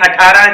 18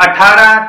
18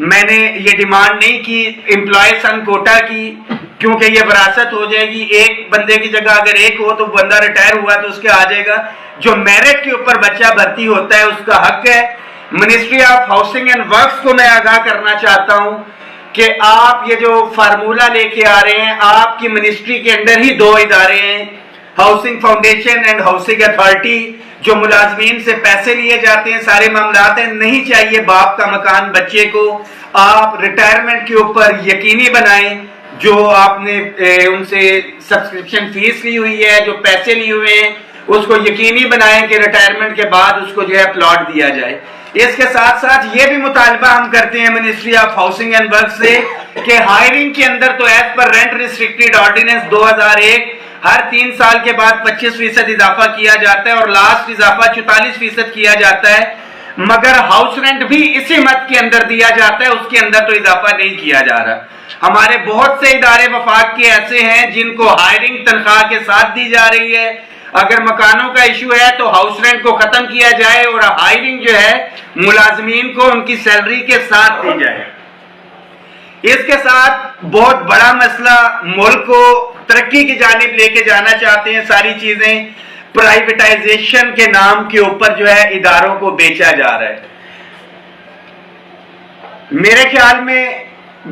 میں نے یہ ڈیمانڈ نہیں کی امپلائی سنگ کوٹا کی، کیونکہ یہ وراثت ہو جائے گی. ایک بندے کی جگہ اگر ایک ہو تو بندہ ریٹائر ہوا تو اس کے آ جائے گا. جو میرٹ کے اوپر بچہ بھرتی ہوتا ہے اس کا حق ہے. Ministry of housing and works کو میں آگاہ کرنا چاہتا ہوں کہ آپ یہ جو فارمولہ لے کے آ رہے ہیں، آپ کی منسٹری کے اندر ہی دو ادارے ہیں، housing foundation and housing authority, جو ملازمین سے پیسے لیے جاتے ہیں، سارے معاملات ہیں. نہیں چاہیے باپ کا مکان بچے کو. آپ ریٹائرمنٹ کے اوپر یقینی بنائیں، جو آپ نے ان سے سبسکرپشن فیس لی ہوئی ہے، جو پیسے لیے ہوئے ہیں، اس کو یقینی بنائیں کہ ریٹائرمنٹ کے بعد اس کو جو ہے پلاٹ دیا جائے. اس کے ساتھ ساتھ یہ بھی مطالبہ ہم کرتے ہیں ministry of housing and work سے کہ ہائرنگ کے اندر تو as per rent restricted ordinance 2001 ہر 3 سال کے بعد 25% اضافہ کیا جاتا ہے اور لاسٹ اضافہ 44% کیا جاتا ہے، مگر ہاؤس رینٹ بھی اسی مد کے اندر دیا جاتا ہے، اس کے اندر تو اضافہ نہیں کیا جا رہا. ہمارے بہت سے ادارے وفاق کے ایسے ہیں جن کو ہائرنگ تنخواہ کے ساتھ دی جا رہی ہے. اگر مکانوں کا ایشو ہے تو ہاؤس رینٹ کو ختم کیا جائے اور ہائرنگ جو ہے ملازمین کو ان کی سیلری کے ساتھ دی جائے. اس کے ساتھ بہت بڑا مسئلہ، ملک کو ترقی کی جانب لے کے جانا چاہتے ہیں. ساری چیزیں پرائیویٹائزیشن کے نام کے اوپر جو ہے اداروں کو بیچا جا رہا ہے. میرے خیال میں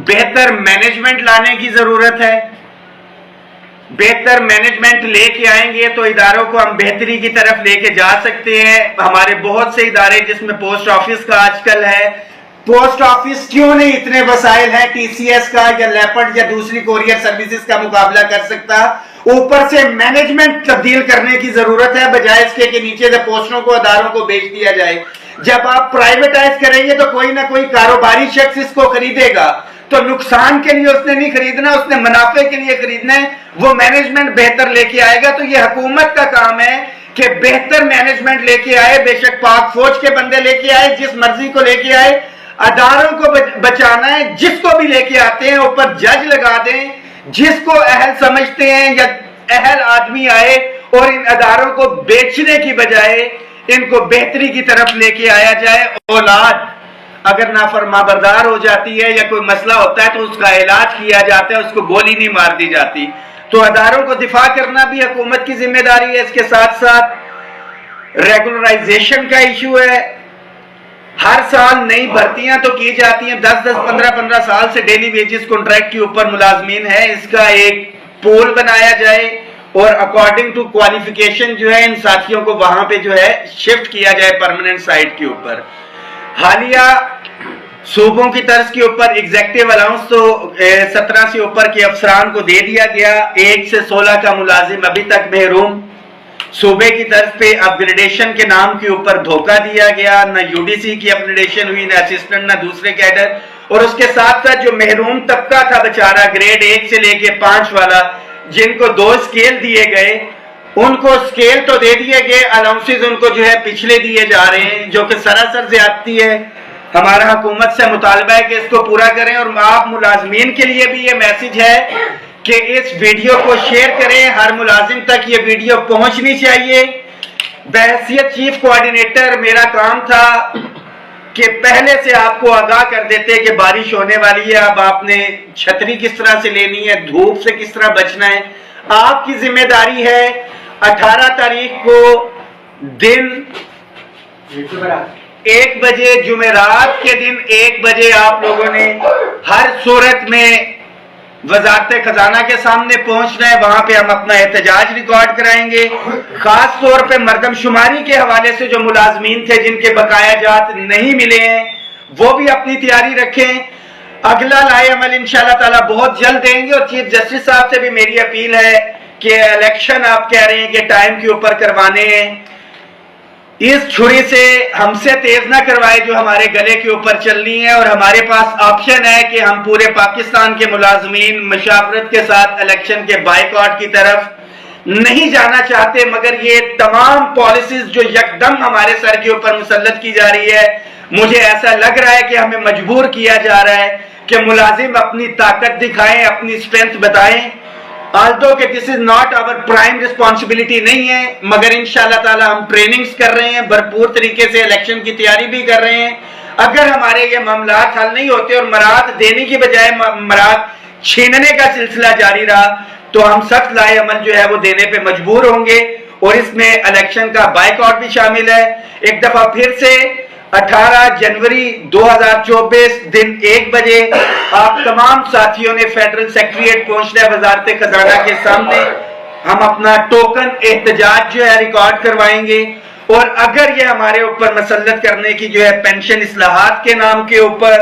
بہتر مینجمنٹ لانے کی ضرورت ہے. بہتر مینجمنٹ لے کے آئیں گے تو اداروں کو ہم بہتری کی طرف لے کے جا سکتے ہیں. ہمارے بہت سے ادارے جس میں پوسٹ آفس کا آج کل ہے، پوسٹ آفس کیوں نہیں اتنے وسائل ہیں ٹی سی ایس کا یا لیپرڈ یا دوسری کوریئر سروسز کا مقابلہ کر سکتا. اوپر سے مینجمنٹ تبدیل کرنے کی ضرورت ہے، بجائے اس کے کہ نیچے سے پوسٹوں کو اداروں کو بیچ دیا جائے. جب آپ پرائیویٹائز کریں گے تو کوئی نہ کوئی کاروباری شخص اس کو خریدے گا، تو نقصان کے لیے اس نے نہیں خریدنا، اس نے منافع کے لیے خریدنا ہے. وہ مینجمنٹ بہتر لے کے آئے گا. تو یہ حکومت کا کام ہے کہ بہتر مینجمنٹ لے کے آئے. بے شک پاک فوج کے بندے لے کے آئے، جس مرضی کو لے کے آئے. اداروں کو بچانا ہے، جس کو بھی لے کے آتے ہیں اوپر جج لگا دیں. جس کو اہل سمجھتے ہیں یا اہل آدمی آئے اور ان اداروں کو بیچنے کی بجائے ان کو بہتری کی طرف لے کے آیا جائے. اولاد اگر نافرما بردار ہو جاتی ہے یا کوئی مسئلہ ہوتا ہے تو اس کا علاج کیا جاتا ہے، اس کو گولی نہیں مار دی جاتی. تو اداروں کو دفاع کرنا بھی حکومت کی ذمہ داری ہے. اس کے ساتھ ساتھ ریگولرائزیشن کا ایشو ہے. ہر سال نئی بھرتیاں تو کی جاتی ہیں، 10 15 سال سے ڈیلی ویجز کانٹریکٹ کے اوپر ملازمین ہے. اس کا ایک پول بنایا جائے اور اکارڈنگ ٹو کوالیفیکیشن جو ہے ان ساتھیوں کو وہاں پہ جو ہے شفٹ کیا جائے پرماننٹ سائٹ کے اوپر. حالیہ صوبوں کی طرز کے اوپر ایگزیکٹو الاؤنس تو 17 سے اوپر کے افسران کو دے دیا گیا. 1 سے 16 کا ملازم ابھی تک محروم. صوبے کی طرف پہ اپ گریڈیشن کے نام کے اوپر دھوکہ دیا گیا. نہ یو ڈی سی کی اپ گریڈیشن ہوئی، نہ اسسٹنٹ، نہ دوسرے کیڈر. اور اس کے ساتھ ساتھ جو محروم طبقہ تھا بیچارہ گریڈ 1 سے لے کے 5 والا، جن کو 2 اسکیل دیے گئے، ان کو اسکیل تو دے دیے گئے، الاؤنسز ان کو جو ہے پچھلے دیے جا رہے ہیں، جو کہ سراسر زیادتی ہے. ہمارا حکومت سے مطالبہ ہے کہ اس کو پورا کریں. اور آپ ملازمین کے لیے بھی یہ میسج ہے کہ اس ویڈیو کو شیئر کریں. ہر ملازم تک یہ ویڈیو پہنچنی چاہیے. بحیثیت چیف کوآرڈینیٹر میرا کام تھا کہ پہلے سے آپ کو آگاہ کر دیتے کہ بارش ہونے والی ہے، اب آپ نے چھتری کس طرح سے لینی ہے، دھوپ سے کس طرح بچنا ہے. آپ کی ذمہ داری ہے 18 تاریخ کو دن 1 بجے، جمعرات کے دن 1 بجے آپ لوگوں نے ہر صورت میں وزارت خزانہ کے سامنے پہنچنا ہے. وہاں پہ ہم اپنا احتجاج ریکارڈ کرائیں گے. خاص طور پہ مردم شماری کے حوالے سے جو ملازمین تھے جن کے بقایا جات نہیں ملے ہیں، وہ بھی اپنی تیاری رکھیں. اگلا لائے عمل انشاءاللہ تعالی بہت جلد دیں گے. اور چیف جسٹس صاحب سے بھی میری اپیل ہے کہ الیکشن آپ کہہ رہے ہیں کہ ٹائم کے اوپر کروانے ہیں، اس چھری سے ہم سے تیز نہ کروائے جو ہمارے گلے کے اوپر چلنی ہے. اور ہمارے پاس آپشن ہے کہ ہم پورے پاکستان کے ملازمین مشاورت کے ساتھ الیکشن کے بائیکاٹ کی طرف نہیں جانا چاہتے، مگر یہ تمام پالیسیز جو یکدم ہمارے سر کے اوپر مسلط کی جا رہی ہے، مجھے ایسا لگ رہا ہے کہ ہمیں مجبور کیا جا رہا ہے کہ ملازم اپنی طاقت دکھائیں، اپنی اسٹرینتھ بتائیں. although کہ this is not our prime responsibility نہیں ہے، مگر انشاءاللہ تعالی ہم ٹریننگز کر رہے ہیں، بھرپور طریقے سے الیکشن کی تیاری بھی کر رہے ہیں. اگر ہمارے یہ معاملات حل نہیں ہوتے اور مراد دینے کی بجائے مراد چھیننے کا سلسلہ جاری رہا تو ہم سخت لائے عمل جو ہے وہ دینے پہ مجبور ہوں گے، اور اس میں الیکشن کا بائیکاٹ بھی شامل ہے۔ ایک دفعہ پھر سے 18 جنوری 2024 دن 1 بجے آپ تمام ساتھیوں نے فیڈرل سیکریٹریٹ پہنچنا ہے وزارت خزانہ کے سامنے۔ ہم اپنا ٹوکن احتجاج جو ہے ریکارڈ کروائیں گے، اور اگر یہ ہمارے اوپر مسلط کرنے کی جو ہے پینشن اصلاحات کے نام کے اوپر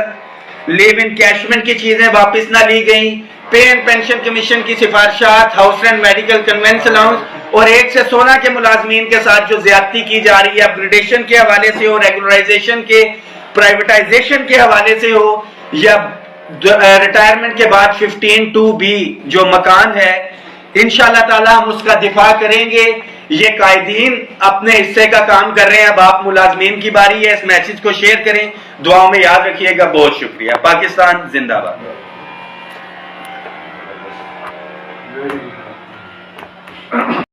لیو انکیشمنٹ کی چیزیں واپس نہ لی گئیں، پے اینڈ پینشن کمیشن کی سفارشات، house rent medical conveyance allowance اور 1 سے 16 کے ملازمین کے ساتھ جو زیادتی کی جا رہی ہے اپگریڈیشن کے حوالے سے ہو، ریگولرائزیشن کے، پرائیویٹائزیشن کے حوالے سے ہو، یا ریٹائرمنٹ کے بعد 15(2)(b جو مکان ہے، انشاءاللہ تعالی ہم اس کا دفاع کریں گے۔ یہ قائدین اپنے حصے کا کام کر رہے ہیں، اب آپ ملازمین کی باری ہے، اس میسج کو شیئر کریں، دعاؤں میں یاد رکھیے گا۔ بہت شکریہ۔ پاکستان زندہ باد۔